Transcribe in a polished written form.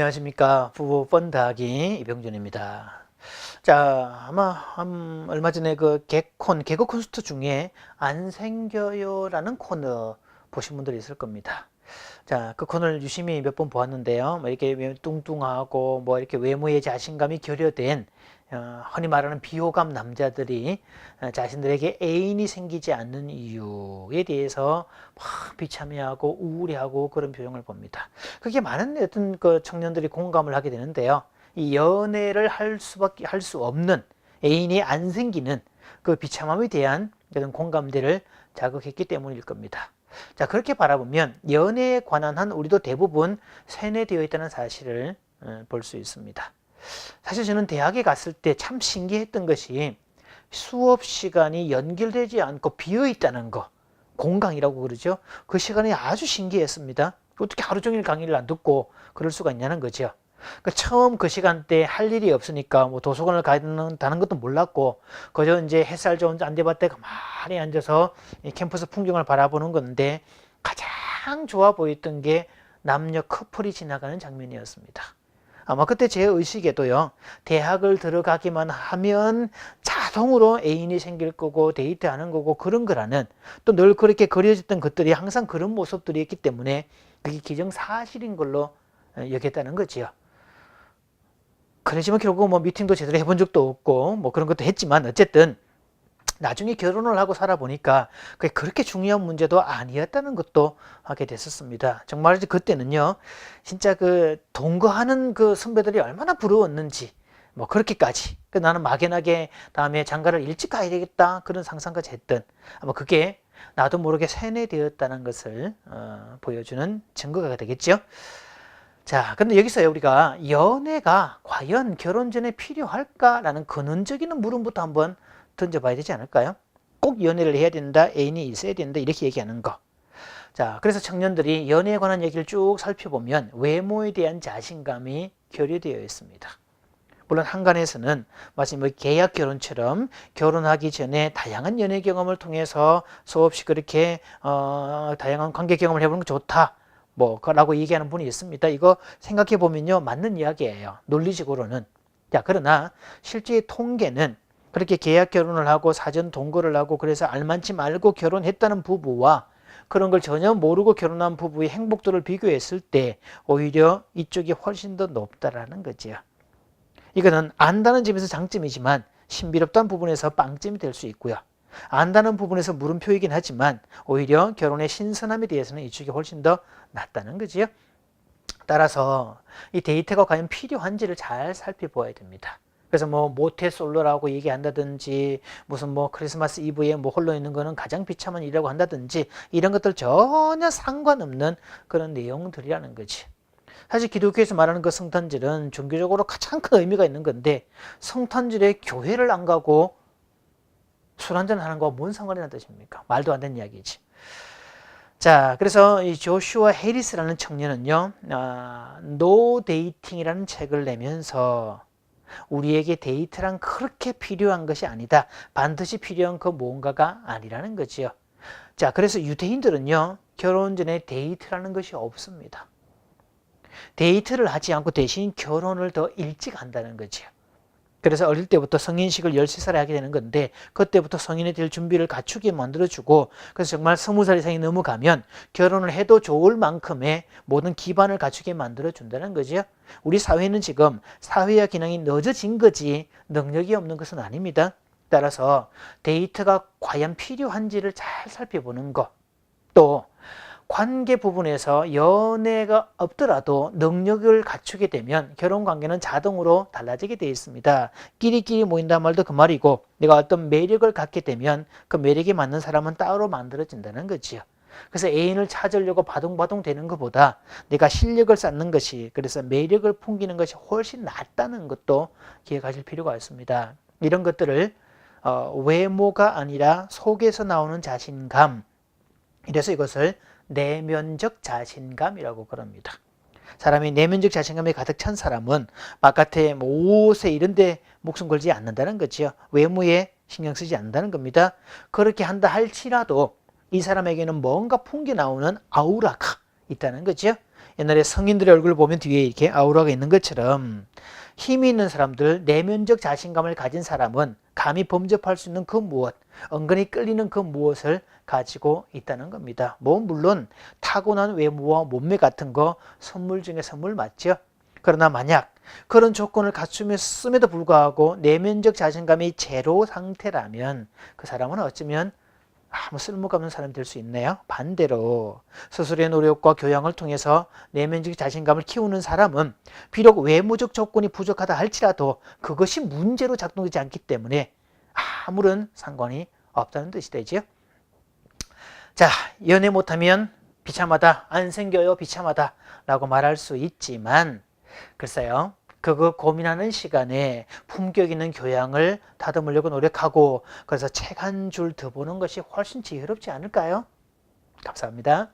안녕하십니까. 부부 펀드하기 이병준입니다. 자, 아마 얼마 전에 그 개그 콘서트 중에 안 생겨요라는 코너 보신 분들이 있을 겁니다. 자, 그 코너를 유심히 몇 번 보았는데요. 뭐 이렇게 뚱뚱하고 뭐 이렇게 외모에 자신감이 결여된 흔히 말하는 비호감 남자들이 자신들에게 애인이 생기지 않는 이유에 대해서 막 비참해하고 우울해하고 그런 표정을 봅니다. 그게 많은 어떤 그 청년들이 공감을 하게 되는데요. 이 연애를 할 수 없는 애인이 안 생기는 그 비참함에 대한 그런 공감대를 자극했기 때문일 겁니다. 자, 그렇게 바라보면 연애에 관한 한 우리도 대부분 세뇌되어 있다는 사실을 볼 수 있습니다. 사실 저는 대학에 갔을 때 참 신기했던 것이 수업 시간이 연결되지 않고 비어 있다는 거, 공강이라고 그러죠. 그 시간이 아주 신기했습니다. 어떻게 하루 종일 강의를 안 듣고 그럴 수가 있냐는 거죠. 처음 그 시간대 할 일이 없으니까 뭐 도서관을 가는다는 것도 몰랐고 그저 이제 햇살 좋은 안대밭에 가만히 앉아서 캠퍼스 풍경을 바라보는 건데 가장 좋아 보였던 게 남녀 커플이 지나가는 장면이었습니다. 아마 그때 제 의식에도요, 대학을 들어가기만 하면 자동으로 애인이 생길 거고 데이트하는 거고 그런 거라는, 또 늘 그렇게 그려졌던 것들이 항상 그런 모습들이 있기 때문에 그게 기정사실인 걸로 여겼다는 거지요. 그러지만 결국 뭐 미팅도 제대로 해본 적도 없고 뭐 그런 것도 했지만 어쨌든 나중에 결혼을 하고 살아보니까 그게 그렇게 중요한 문제도 아니었다는 것도 하게 됐었습니다. 정말 그때는요, 진짜 그 동거하는 그 선배들이 얼마나 부러웠는지, 뭐 그렇게까지. 나는 막연하게 다음에 장가를 일찍 가야 되겠다 그런 상상까지 했던, 아마 그게 나도 모르게 세뇌되었다는 것을 보여주는 증거가 되겠죠. 자, 근데 여기서 우리가 연애가 과연 결혼 전에 필요할까라는 근원적인 물음부터 한번 던져봐야 되지 않을까요? 꼭 연애를 해야 된다, 애인이 있어야 된다 이렇게 얘기하는 거. 자, 그래서 청년들이 연애에 관한 얘기를 쭉 살펴보면 외모에 대한 자신감이 결여되어 있습니다. 물론 한간에서는 마치 뭐 계약 결혼처럼 결혼하기 전에 다양한 연애 경험을 통해서 수없이 그렇게 다양한 관계 경험을 해보는 게 좋다. 라고 얘기하는 분이 있습니다. 이거 생각해 보면요, 맞는 이야기예요. 논리적으로는. 자, 그러나 실제 통계는 그렇게 계약 결혼을 하고 사전 동거를 하고 그래서 알만치 말고 결혼했다는 부부와 그런 걸 전혀 모르고 결혼한 부부의 행복도를 비교했을 때 오히려 이쪽이 훨씬 더 높다라는 거지요. 이거는 안다는 점에서 장점이지만 신비롭다는 부분에서 빵점이 될 수 있고요. 안다는 부분에서 물음표이긴 하지만 오히려 결혼의 신선함에 대해서는 이쪽이 훨씬 더 낫다는 거지요. 따라서 이 데이트가 과연 필요한지를 잘 살펴보아야 됩니다. 그래서 뭐 모태솔로라고 얘기한다든지 무슨 뭐 크리스마스 이브에 뭐 홀로 있는 거는 가장 비참한 일이라고 한다든지 이런 것들 전혀 상관없는 그런 내용들이라는 거지. 사실 기독교에서 말하는 그 성탄절은 종교적으로 가장 큰 의미가 있는 건데 성탄절에 교회를 안 가고 술 한잔 하는 거와 뭔 상관이란 뜻입니까? 말도 안 되는 이야기지. 자, 그래서 이 조슈아 해리스라는 청년은요, 노 데이팅이라는 책을 내면서 우리에게 데이트란 그렇게 필요한 것이 아니다. 반드시 필요한 그 뭔가가 아니라는 거지요. 자, 그래서 유대인들은요, 결혼 전에 데이트라는 것이 없습니다. 데이트를 하지 않고 대신 결혼을 더 일찍 한다는 거지요. 그래서 어릴 때부터 성인식을 13살에 하게 되는 건데 그때부터 성인이 될 준비를 갖추게 만들어주고 그래서 정말 20살 이상이 넘어가면 결혼을 해도 좋을 만큼의 모든 기반을 갖추게 만들어준다는 거죠. 우리 사회는 지금 사회화 기능이 늦어진 거지 능력이 없는 것은 아닙니다. 따라서 데이트가 과연 필요한지를 잘 살펴보는 것, 또 관계 부분에서 연애가 없더라도 능력을 갖추게 되면 결혼관계는 자동으로 달라지게 되어 있습니다. 끼리끼리 모인다 말도 그 말이고 내가 어떤 매력을 갖게 되면 그 매력에 맞는 사람은 따로 만들어진다는 거지요. 그래서 애인을 찾으려고 바둥바둥 되는 것보다 내가 실력을 쌓는 것이, 그래서 매력을 풍기는 것이 훨씬 낫다는 것도 기억하실 필요가 있습니다. 이런 것들을 외모가 아니라 속에서 나오는 자신감, 이래서 이것을 내면적 자신감이라고 그럽니다. 사람이 내면적 자신감에 가득 찬 사람은 바깥에 옷에 이런 데 목숨 걸지 않는다는 거죠. 외모에 신경 쓰지 않는다는 겁니다. 그렇게 한다 할지라도 이 사람에게는 뭔가 풍겨 나오는 아우라가 있다는 거죠. 옛날에 성인들의 얼굴을 보면 뒤에 이렇게 아우라가 있는 것처럼 힘이 있는 사람들, 내면적 자신감을 가진 사람은 감히 범접할 수 있는 그 무엇, 은근히 끌리는 그 무엇을 가지고 있다는 겁니다. 뭐 물론 타고난 외모와 몸매 같은 거 선물 중에 선물 맞죠? 그러나 만약 그런 조건을 갖추었음에도 불구하고 내면적 자신감이 제로 상태라면 그 사람은 어쩌면 아무 쓸모가 없는 사람이 될 수 있네요. 반대로 스스로의 노력과 교양을 통해서 내면적 자신감을 키우는 사람은 비록 외모적 조건이 부족하다 할지라도 그것이 문제로 작동되지 않기 때문에 아무런 상관이 없다는 뜻이 되죠. 자, 연애 못하면 비참하다, 안 생겨요, 비참하다 라고 말할 수 있지만 글쎄요, 그거 고민하는 시간에 품격 있는 교양을 다듬으려고 노력하고 그래서 책 한 줄 더 보는 것이 훨씬 지혜롭지 않을까요? 감사합니다.